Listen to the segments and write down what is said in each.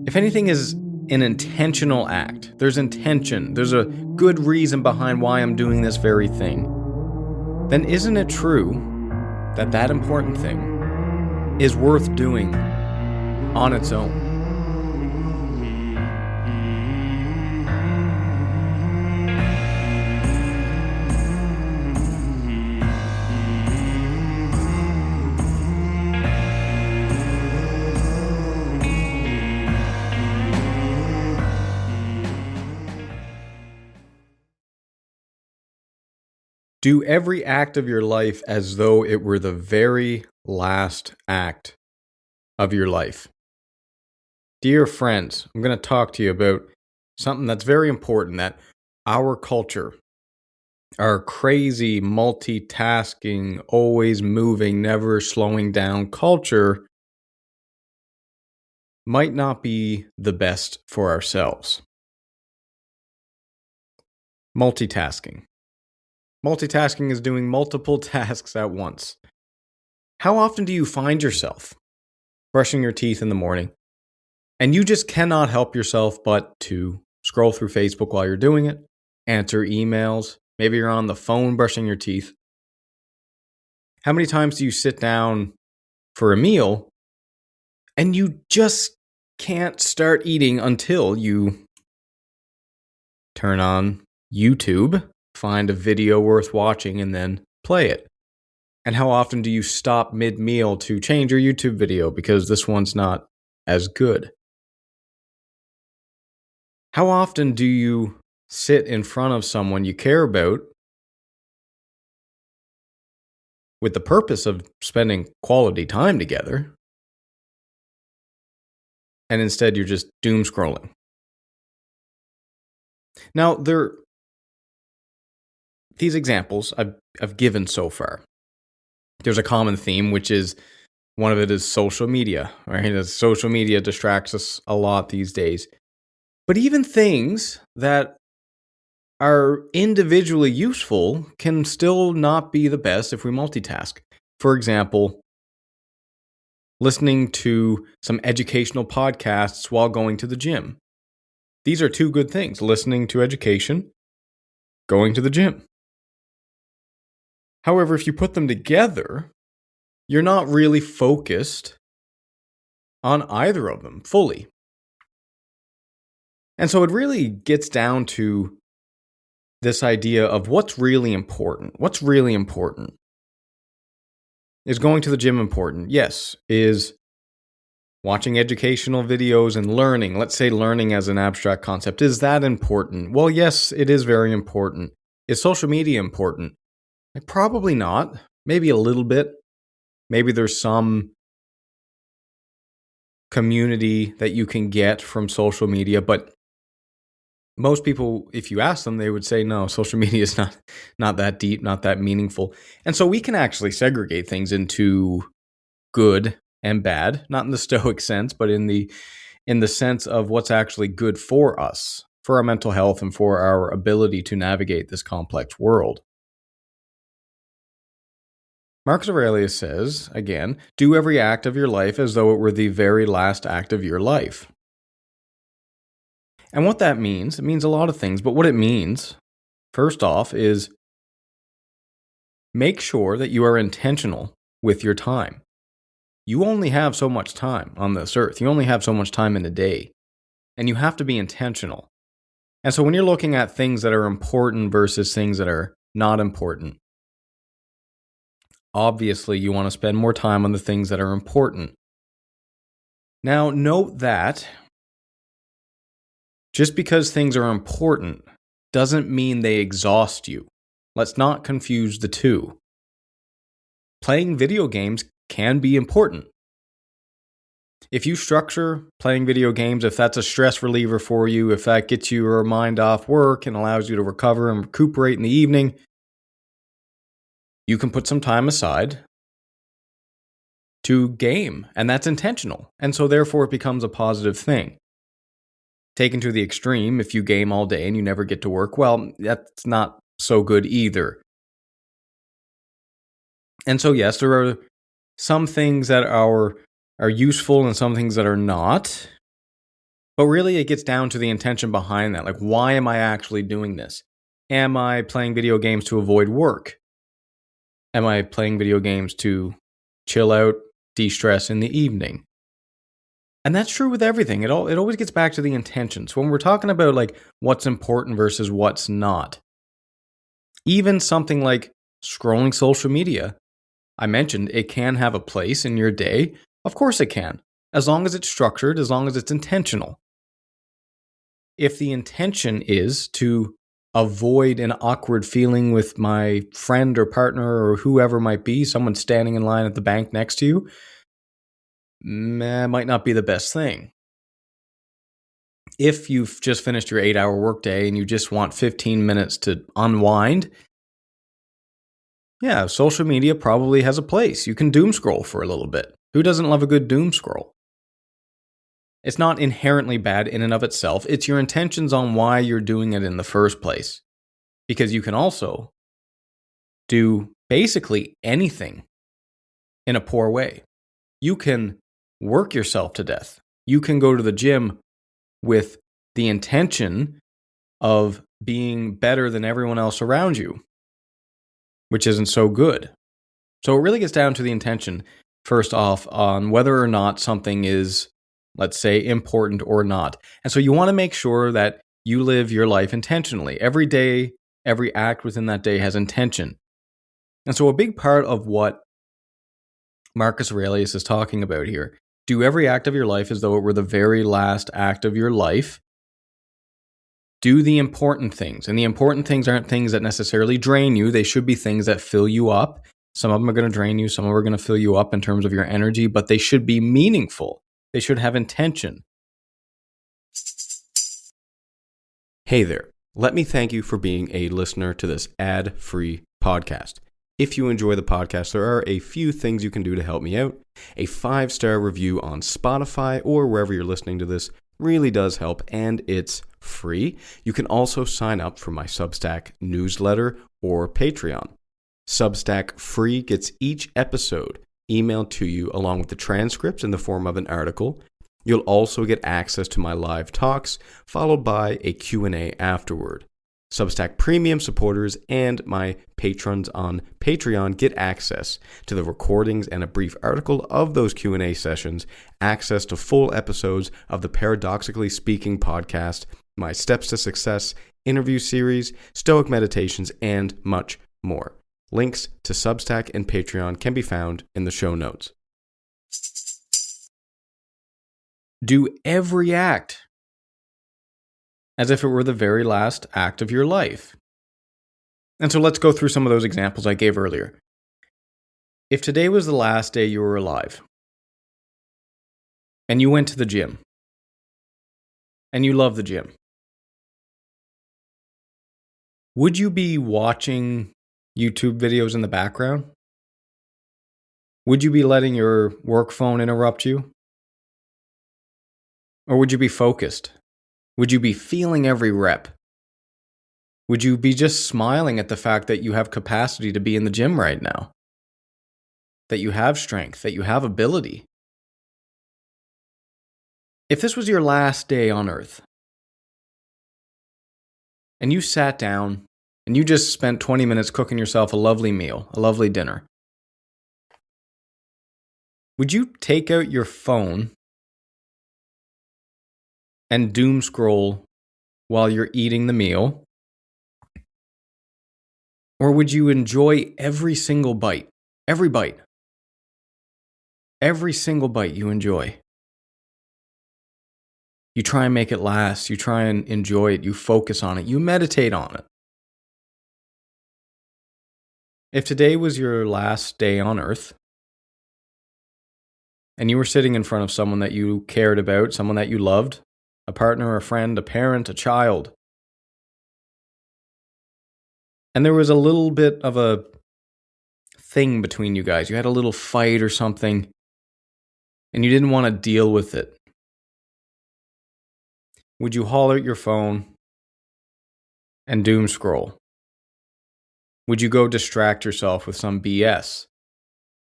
if anything is an intentional act, there's intention, there's a good reason behind why I'm doing this very thing, then isn't it true that that important thing is worth doing on its own? Do every act of your life as though it were the very last act of your life. Dear friends, I'm going to talk to you about something that's very important that our culture, our crazy multitasking, always moving, never slowing down culture might not be the best for ourselves. Multitasking. Multitasking is doing multiple tasks at once. How often do you find yourself brushing your teeth in the morning and you just cannot help yourself but to scroll through Facebook while you're doing it, answer emails, maybe you're on the phone brushing your teeth? How many times do you sit down for a meal and you just can't start eating until you turn on YouTube, find a video worth watching, and then play it? And how often do you stop mid-meal to change your YouTube video because this one's not as good? How often do you sit in front of someone you care about with the purpose of spending quality time together, and instead you're just doom scrolling? Now, these examples I've given so far, there's a common theme, which is one of it is social media, right? As social media distracts us a lot these days. But even things that are individually useful can still not be the best if we multitask. For example, listening to some educational podcasts while going to the gym. These are two good things: listening to education, going to the gym. However, if you put them together, you're not really focused on either of them fully. And so it really gets down to this idea of what's really important. What's really important? Is going to the gym important? Yes. Is watching educational videos and learning, let's say learning as an abstract concept, is that important? Well, yes, it is very important. Is social media important? Probably not. Maybe a little bit. Maybe there's some community that you can get from social media, but most people, if you ask them, they would say, no, social media is not that deep, not that meaningful. And so we can actually segregate things into good and bad, not in the Stoic sense, but in the sense of what's actually good for us, for our mental health, and for our ability to navigate this complex world. Marcus Aurelius says, again, do every act of your life as though it were the very last act of your life. And what that means, it means a lot of things, but what it means, first off, is make sure that you are intentional with your time. You only have so much time on this earth. You only have so much time in a day, and you have to be intentional. And so when you're looking at things that are important versus things that are not important, obviously you want to spend more time on the things that are important. Now, note that just because things are important doesn't mean they exhaust you. Let's not confuse the two. Playing video games can be important. If you structure playing video games, if that's a stress reliever for you, if that gets your mind off work and allows you to recover and recuperate in the evening, you can put some time aside to game, and that's intentional. And so therefore it becomes a positive thing. Taken to the extreme, if you game all day and you never get to work, well, that's not so good either. And so yes, there are some things that are useful and some things that are not. But really, it gets down to the intention behind that. Like, why am I actually doing this? Am I playing video games to avoid work? Am I playing video games to chill out, de-stress in the evening? And that's true with everything. It always gets back to the intention. So when we're talking about like what's important versus what's not, even something like scrolling social media, I mentioned it can have a place in your day. Of course it can, as long as it's structured, as long as it's intentional. If the intention is to avoid an awkward feeling with my friend or partner or whoever might be, someone standing in line at the bank next to you, might not be the best thing. If you've just finished your 8-hour workday and you just want 15 minutes to unwind, yeah, social media probably has a place. You can doom scroll for a little bit. Who doesn't love a good doom scroll? It's not inherently bad in and of itself. It's your intentions on why you're doing it in the first place. Because you can also do basically anything in a poor way. You can work yourself to death. You can go to the gym with the intention of being better than everyone else around you, which isn't so good. So it really gets down to the intention, first off, on whether or not something is, let's say, important or not. And so you want to make sure that you live your life intentionally. Every day, every act within that day has intention. And so a big part of what Marcus Aurelius is talking about here, do every act of your life as though it were the very last act of your life. Do the important things. And the important things aren't things that necessarily drain you. They should be things that fill you up. Some of them are going to drain you. Some of them are going to fill you up in terms of your energy, but they should be meaningful. They should have intention. Hey there. Let me thank you for being a listener to this ad-free podcast. If you enjoy the podcast, there are a few things you can do to help me out. A 5-star review on Spotify or wherever you're listening to this really does help, and it's free. You can also sign up for my Substack newsletter or Patreon. Substack free gets each episode emailed to you along with the transcripts in the form of an article. You'll also get access to my live talks, followed by a Q&A afterward. Substack Premium supporters and my patrons on Patreon get access to the recordings and a brief article of those Q&A sessions, access to full episodes of the Paradoxically Speaking podcast, my Steps to Success interview series, Stoic meditations, and much more. Links to Substack and Patreon can be found in the show notes. Do every act as if it were the very last act of your life. And so let's go through some of those examples I gave earlier. If today was the last day you were alive, and you went to the gym, and you love the gym, would you be watching YouTube videos in the background? Would you be letting your work phone interrupt you? Or would you be focused? Would you be feeling every rep? Would you be just smiling at the fact that you have capacity to be in the gym right now? That you have strength, that you have ability? If this was your last day on earth, and you sat down and you just spent 20 minutes cooking yourself a lovely meal, a lovely dinner, would you take out your phone and doom scroll while you're eating the meal? Or would you enjoy every single bite? Every bite. Every single bite you enjoy. You try and make it last. You try and enjoy it. You focus on it. You meditate on it. If today was your last day on earth, and you were sitting in front of someone that you cared about, someone that you loved, a partner, a friend, a parent, a child, and there was a little bit of a thing between you guys, you had a little fight or something, and you didn't want to deal with it, would you haul out your phone and doom scroll? Would you go distract yourself with some BS?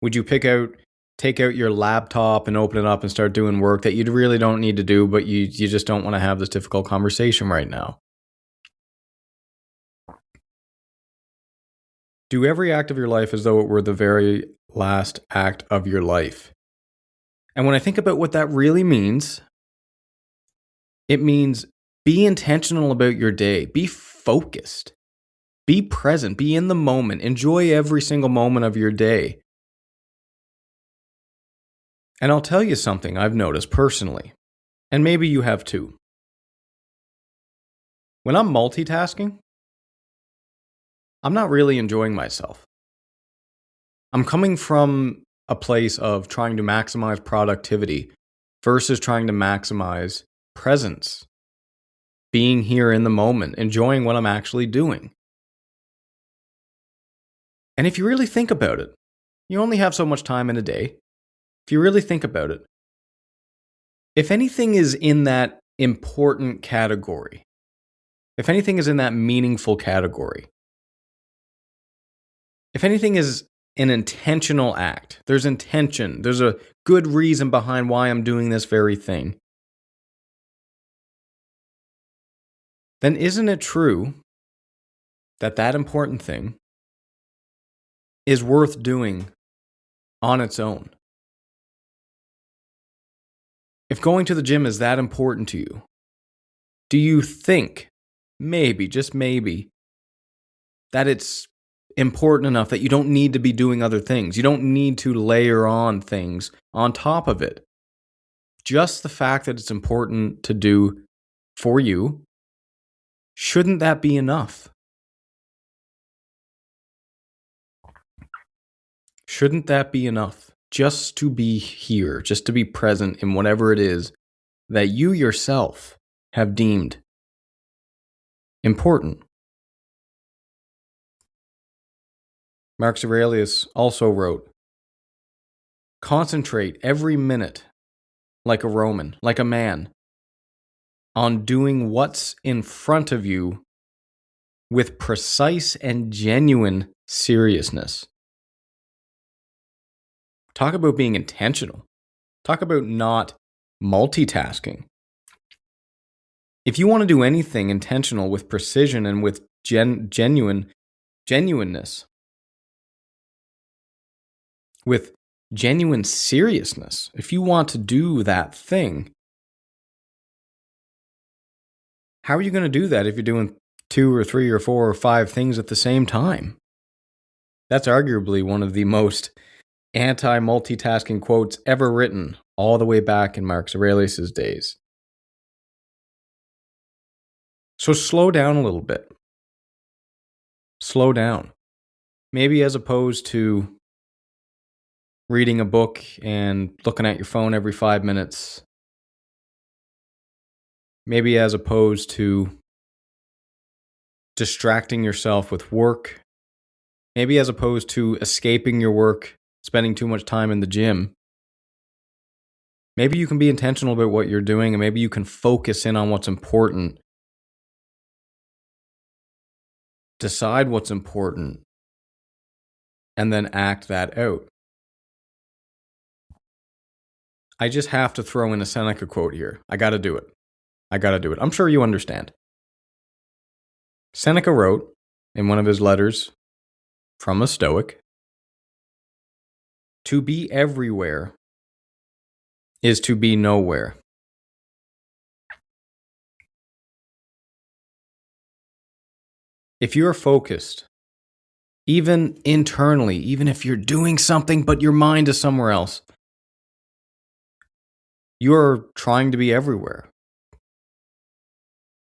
Would you pick out take out your laptop and open it up and start doing work that you really don't need to do, but you just don't want to have this difficult conversation right now. Do every act of your life as though it were the very last act of your life. And when I think about what that really means, it means be intentional about your day. Be focused. Be present. Be in the moment. Enjoy every single moment of your day. And I'll tell you something I've noticed personally, and maybe you have too. When I'm multitasking, I'm not really enjoying myself. I'm coming from a place of trying to maximize productivity versus trying to maximize presence, being here in the moment, enjoying what I'm actually doing. And if you really think about it, you only have so much time in a day. If you really think about it, if anything is in that important category, if anything is in that meaningful category, if anything is an intentional act, there's intention, there's a good reason behind why I'm doing this very thing, then isn't it true that that important thing is worth doing on its own? If going to the gym is that important to you, do you think, maybe, just maybe, that it's important enough that you don't need to be doing other things? You don't need to layer on things on top of it. Just the fact that it's important to do for you, shouldn't that be enough? Shouldn't that be enough? Just to be here, just to be present in whatever it is that you yourself have deemed important. Marcus Aurelius also wrote, "Concentrate every minute like a Roman, like a man, on doing what's in front of you with precise and genuine seriousness." Talk about being intentional. Talk about not multitasking. If you want to do anything intentional with precision and with genuineness, with genuine seriousness, if you want to do that thing, how are you going to do that if you're doing 2 or 3 or 4 or 5 things at the same time? That's arguably one of the most anti-multitasking quotes ever written, all the way back in Marcus Aurelius' days. So slow down a little bit. Slow down. Maybe as opposed to reading a book and looking at your phone every 5 minutes, maybe as opposed to distracting yourself with work, maybe as opposed to escaping your work, spending too much time in the gym, maybe you can be intentional about what you're doing, and maybe you can focus in on what's important. Decide what's important, and then act that out. I just have to throw in a Seneca quote here. I got to do it. I'm sure you understand. Seneca wrote in one of his letters from a Stoic, "To be everywhere is to be nowhere." If you're focused, even internally, even if you're doing something but your mind is somewhere else, you're trying to be everywhere.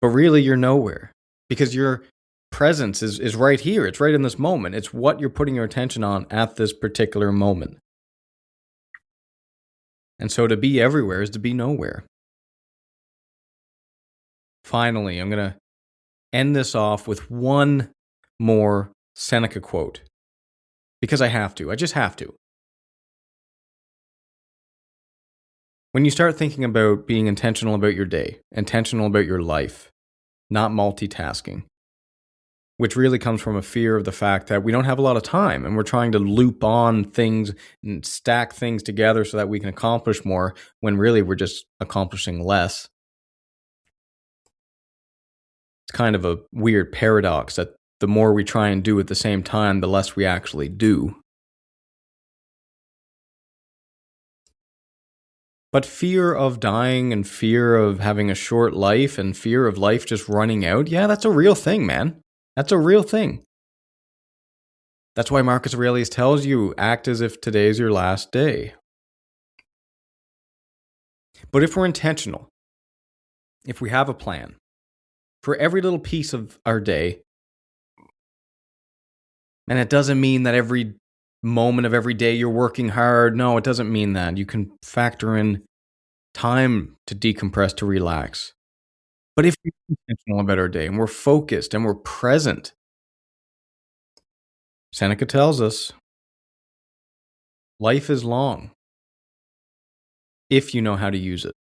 But really, you're nowhere, because your presence is right here. It's right in this moment. It's what you're putting your attention on at this particular moment. And so to be everywhere is to be nowhere. Finally, I'm going to end this off with one more Seneca quote, because I have to. I just have to. When you start thinking about being intentional about your day, intentional about your life, not multitasking, which really comes from a fear of the fact that we don't have a lot of time and we're trying to loop on things and stack things together so that we can accomplish more when really we're just accomplishing less. It's kind of a weird paradox that the more we try and do at the same time, the less we actually do. But fear of dying and fear of having a short life and fear of life just running out, yeah, that's a real thing, man. That's a real thing. That's why Marcus Aurelius tells you, act as if today's your last day. But if we're intentional, if we have a plan, for every little piece of our day, and it doesn't mean that every moment of every day you're working hard. No, it doesn't mean that. You can factor in time to decompress, to relax. But if we're intentional about our day and we're focused and we're present, Seneca tells us, life is long if you know how to use it.